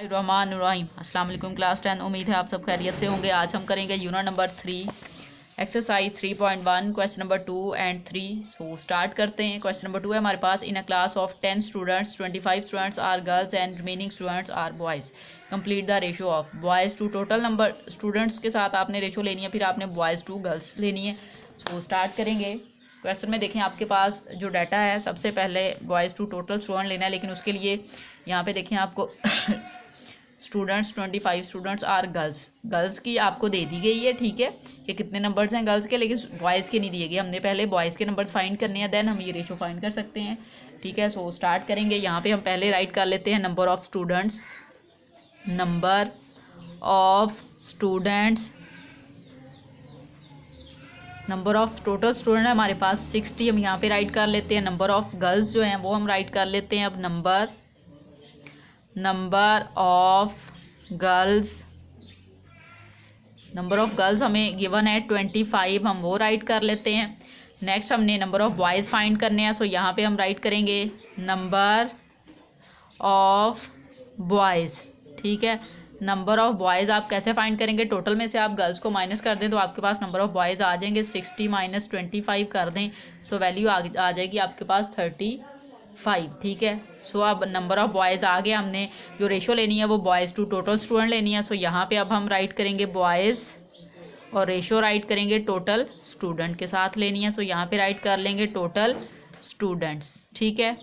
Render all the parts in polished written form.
रहमानुर्रहीम। अस्सलाम वालेकुम क्लास 10। उम्मीद है आप सब खैरियत से होंगे। आज हम करेंगे unit number 3 exercise 3.1 question number 2 and 3। So start करते हैं। क्वेश्चन नंबर 2 है हमारे पास। In a class of 10 students 25 students are girls and remaining students are boys. Complete the ratio of boys to total number students के साथ आपने ratio लेनी है, फिर आपने बॉयज़ टू गर्ल्स लेनी है। सो स्टार्ट करेंगे। क्वेश्चन में देखें आपके पास जो डाटा है, सबसे पहले बॉयज़ टू टोटल स्टूडेंट लेना है, लेकिन उसके लिए यहाँ पे देखें आपको स्टूडेंट्स 25 स्टूडेंट्स आर गर्ल्स की आपको दे दी गई है, ठीक है, कि कितने नंबर्स हैं गर्ल्स के, लेकिन बॉयज़ के नहीं दिए गए। हमने पहले बॉयज़ के नंबर्स फाइंड करने हैं, देन हम ये रेशो फाइंड कर सकते हैं, ठीक है। सो स्टार्ट करेंगे। यहाँ पे हम पहले राइट कर लेते हैं number of students. Number of students, number of total student है हमारे पास 60, हम यहाँ पे राइट कर लेते हैं। नंबर ऑफ़ गर्ल्स जो हैं वो हम राइट कर लेते हैं। अब नंबर ऑफ गर्ल्स हमें गिवन है 25, हम वो राइट कर लेते हैं। नेक्स्ट हमने नंबर ऑफ़ बॉयज़ फाइंड करने हैं। सो यहाँ पे हम राइट करेंगे नंबर ऑफ बॉयज़, ठीक है। नंबर ऑफ़ बॉयज़ आप कैसे फाइंड करेंगे? टोटल में से आप गर्ल्स को माइनस कर दें तो आपके पास नंबर ऑफ़ बॉयज़ आ जाएंगे। 60 माइनस 25 कर दें, सो वैल्यू आ जाएगी आपके पास 35, ठीक है। सो अब नंबर ऑफ़ बॉयज़ आ गया। हमने जो रेशो लेनी है वो बॉयज़ टू टोटल स्टूडेंट लेनी है। सो यहाँ पे अब हम राइट करेंगे बॉयज़ और रेशो राइट करेंगे टोटल स्टूडेंट के साथ लेनी है। सो यहाँ पे राइट कर लेंगे टोटल स्टूडेंट्स, ठीक है।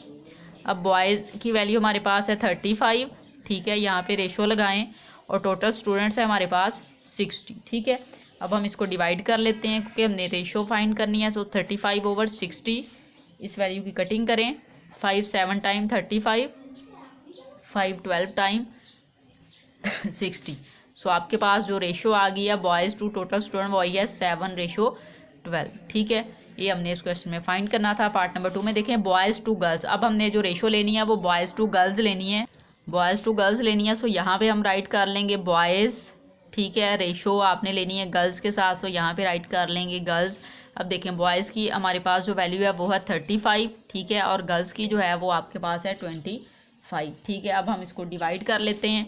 अब बॉयज़ की वैल्यू हमारे पास है 35, ठीक है। यहाँ पे रेशो लगाएं और टोटल स्टूडेंट्स है हमारे पास 60, ठीक है। अब हम इसको डिवाइड कर लेते हैं क्योंकि हमने रेशो फाइंड करनी है। सो 35/60, इस वैल्यू की कटिंग करें। 5 7 टाइम 35, 5 12 टाइम 60। सो आपके पास जो रेशो आ गई है बॉयज़ टू टोटल स्टूडेंट वही है 7/12, ठीक है। ये हमने इस क्वेश्चन में फाइंड करना था। पार्ट नंबर 2 में देखें बॉयज़ टू गर्ल्स। अब हमने जो रेशो लेनी है वो बॉयज़ टू गर्ल्स लेनी है, सो यहाँ पे हम राइट कर लेंगे बॉयज़, ठीक है। रेशो आपने लेनी है गर्ल्स के साथ, सो यहाँ पे राइट कर लेंगे गर्ल्स। अब देखें बॉयज़ की हमारे पास जो वैल्यू है वो है 35, ठीक है, और गर्ल्स की जो है वो आपके पास है 25, ठीक है। अब हम इसको डिवाइड कर लेते हैं।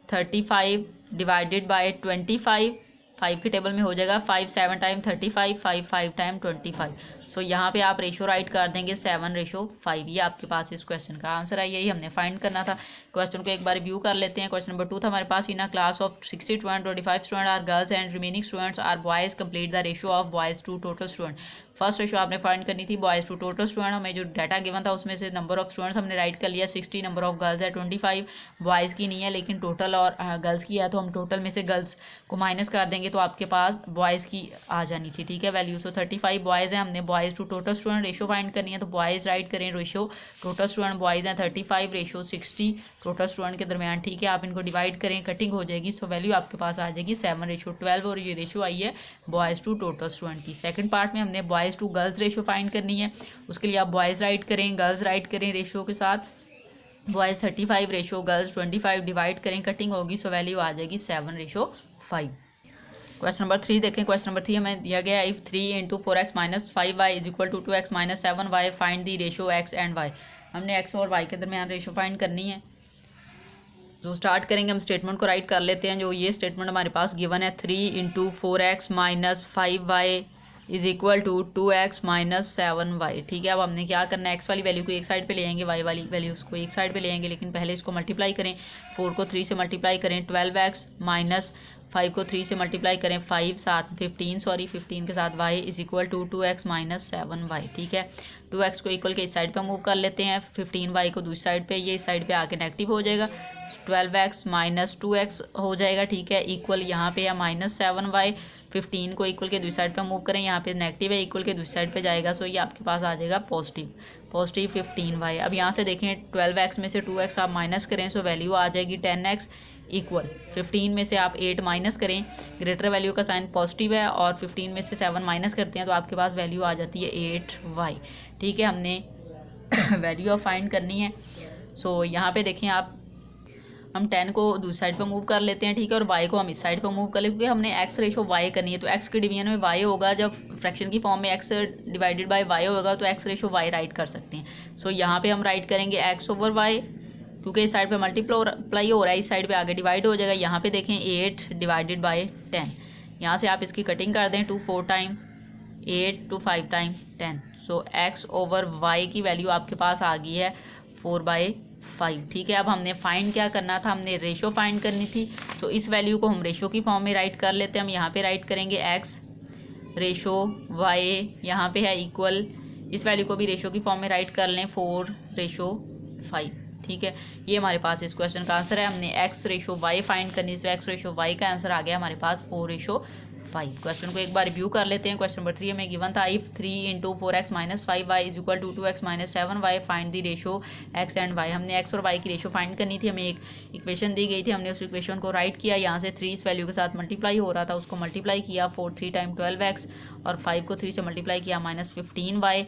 35 डिवाइडेड बाय 25, 5 के टेबल में हो जाएगा। 5 7 टाइम 35, 5 5 टाइम 25। सो यहाँ पे आप रेशो राइट कर देंगे 7/5। ये आपके पास इस क्वेश्चन का आंसर है। यही हमने फाइंड करना था। क्वेश्चन को एक बार रिव्यू कर लेते हैं। क्वेश्चन नंबर 2 था हमारे पास। In a class of 60 student 25 student are girls and remaining students are boys. Complete the ratio of boys to total student. First ratio आपने फाइंड करनी थी बॉयज़ टू टोटल स्टूडेंट। हमें जो डाटा गिवन था उसमें से नंबर ऑफ स्टूडेंट्स हमने right कर लिया 60, नंबर ऑफ गर्ल्स है 25, बॉयज़ की नहीं है लेकिन टोटल और गर्ल्स की है, तो हम टोटल में से गर्ल्स को माइनस कर देंगे तो आपके पास बॉयज़ की आ जानी थी, ठीक है, वैल्यू। सो 35 बॉयज़ हैं, हमने boys to total student ratio find करनी है, तो बॉयज़ राइट करें रेशो टोटल स्टूडेंट बॉयज़ हैं 35 रेशो 60 टोटल स्टूडेंट के दरमियान, ठीक है। आप इनको डिवाइड करें, कटिंग हो जाएगी, सो वैल्यू आपके पास आ जाएगी 7/12, और ये रेशो आई है बॉयज़ टू टोटल स्टूडेंट की। सेकंड पार्ट में हमने boys to girls ratio find करनी है। उसके लिए आप बॉयज़ राइट करें, गर्ल्स राइट करें रेशो के साथ। बॉयज़ 35 रेशो गर्ल्स 25 डिवाइड करें, कटिंग होगी, सो वैल्यू आ जाएगी 7/5। क्वेश्चन नंबर 3 देखें। क्वेश्चन नंबर 3 हमें दिया गया if 3 × 4x - 5y = 2x - 7y find the ratio x and y। हमने x और y के दरमियान रेशो फाइंड करनी है। जो स्टार्ट करेंगे हम स्टेटमेंट को राइट कर लेते हैं। जो ये स्टेटमेंट हमारे पास गिवन है 3 × 4x - 5y = 2x - 7y, ठीक है। अब हमने क्या करना है, x वाली वैल्यू को एक साइड पे ले आएंगे, y वाली वैल्यू उसको एक साइड पे ले आएंगे, लेकिन पहले इसको मल्टीप्लाई करें। 4 को 3 से मल्टीप्लाई करें 12x - 5 को 3 से मल्टीप्लाई करें 5 साथ 15 के साथ y = 2x - 7y, ठीक है। 2x को इक्वल के इस साइड पे मूव कर लेते हैं, 15y को दूसरी साइड पे, ये इस साइड पे आके नेगेटिव हो जाएगा, 12x - 2x हो जाएगा, ठीक है। इक्वल यहाँ पे है -7y, 15 को इक्वल के दूसरी साइड पे मूव करें, यहाँ पे नेगेटिव है, इक्वल के दूसरी साइड पे जाएगा, सो ये आपके पास आ जाएगा पॉजिटिव 15y। अब यहाँ से देखें 12x में से 2x आप माइनस करें, सो वैल्यू आ जाएगी 10x इक्वल 15 में से आप 8 माइनस करें, ग्रेटर वैल्यू का साइन पॉजिटिव है, और 15 में से 7 माइनस करते हैं तो आपके पास वैल्यू आ जाती है 8y, ठीक है। हमने वैल्यू ऑफ फाइंड करनी है। सो यहाँ पे देखें आप, हम 10 को दूसरी साइड पे मूव कर लेते हैं, ठीक है, और y को हम इस साइड पे मूव कर लें क्योंकि हमने x रेशो y करनी है, तो x के डिवीजन में y होगा। जब फ्रैक्शन की फॉर्म में x डिवाइडेड बाय y होगा तो x रेशो y राइट कर सकते हैं। सो यहाँ पे हम राइट करेंगे x/y क्योंकि इस साइड पे मल्टीप्लाई हो रहा है, इस साइड पे आगे डिवाइड हो जाएगा। यहाँ पे देखें 8 डिवाइडेड बाय 10, यहाँ से आप इसकी कटिंग कर दें 2 4 टाइम 8 2 5 टाइम 10। सो x ओवर y की वैल्यू आपके पास आ गई है 4/5। ठीक है, अब हमने फाइंड क्या करना था, हमने रेशो फाइंड करनी थी। तो इस वैल्यू को हम रेशो की फॉर्म में राइट कर लेते हैं। हम यहाँ पे राइट करेंगे x रेशो y, यहाँ पे है इक्वल, इस वैल्यू को भी रेशो की फॉर्म में राइट कर लें 4/5। ठीक है, ये हमारे पास इस क्वेश्चन का आंसर है। हमने x रेशो y फाइंड करनी, तो x रेशो y का आंसर आ गया हमारे पास 4/5। क्वेश्चन को एक बार रिव्यू कर लेते हैं। क्वेश्चन नंबर 3 हमें गिवन था if 3 × 4x - 5y is equal to 2x - 7y find the ratio x and y। हमने x और y की रेशो फाइंड करनी थी। हमें एक इक्वेशन दी गई थी, हमने उस इक्वेशन को राइट किया। यहाँ से 3 इस वैल्यू के साथ मल्टीप्लाई हो रहा था, उसको मल्टीप्लाई किया 3 टाइम 12x और 5 को 3 से मल्टीप्लाई किया -15y।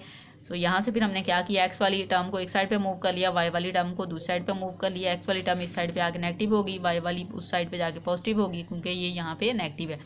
तो यहाँ से फिर हमने क्या किया, x वाली टर्म को एक साइड पे मूव कर लिया, y वाली टर्म को दूसरी साइड पे मूव कर लिया। x वाली टर्म इस साइड पे आके नेगेटिव होगी, y वाली उस साइड पे जाके पॉजिटिव होगी, क्योंकि ये यहाँ पे नेगेटिव है।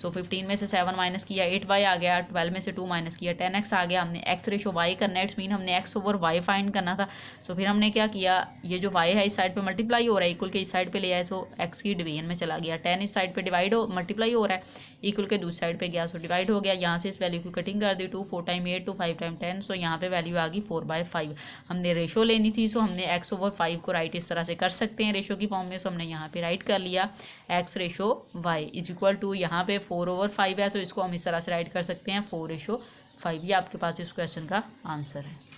सो 15 में से 7 माइनस किया 8y आ गया, 12 में से 2 माइनस किया 10x आ गया। हमने x रेशो y करना है, इट्स मीन हमने x ओवर y फाइंड करना था। तो फिर हमने क्या किया, ये जो y है इस साइड पे मल्टीप्लाई हो रहा है, इक्वल के इस साइड पे ले आए, सो x की डिवीजन में चला गया। 10 इस साइड पे डिवाइड हो मल्टीप्लाई हो रहा है, इक्वल के दूसरी साइड पे गया, सो डिवाइड हो गया। यहाँ से इस वैल्यू की कटिंग कर दी 2 4 टाइम 8 2 5 टाइम 10। सो यहाँ पे वैल्यू आ गई 4/5। हमने रेशो लेनी थी, सो हमने x ओवर 5 को राइट इस तरह से कर सकते हैं रेशो की फॉर्म में। सो हमने यहाँ पे राइट कर लिया x ratio y is equal to, यहाँ पे 4/5 है, तो इसको हम इस तरह से राइट कर सकते हैं 4/5। ये आपके पास इस क्वेश्चन का आंसर है।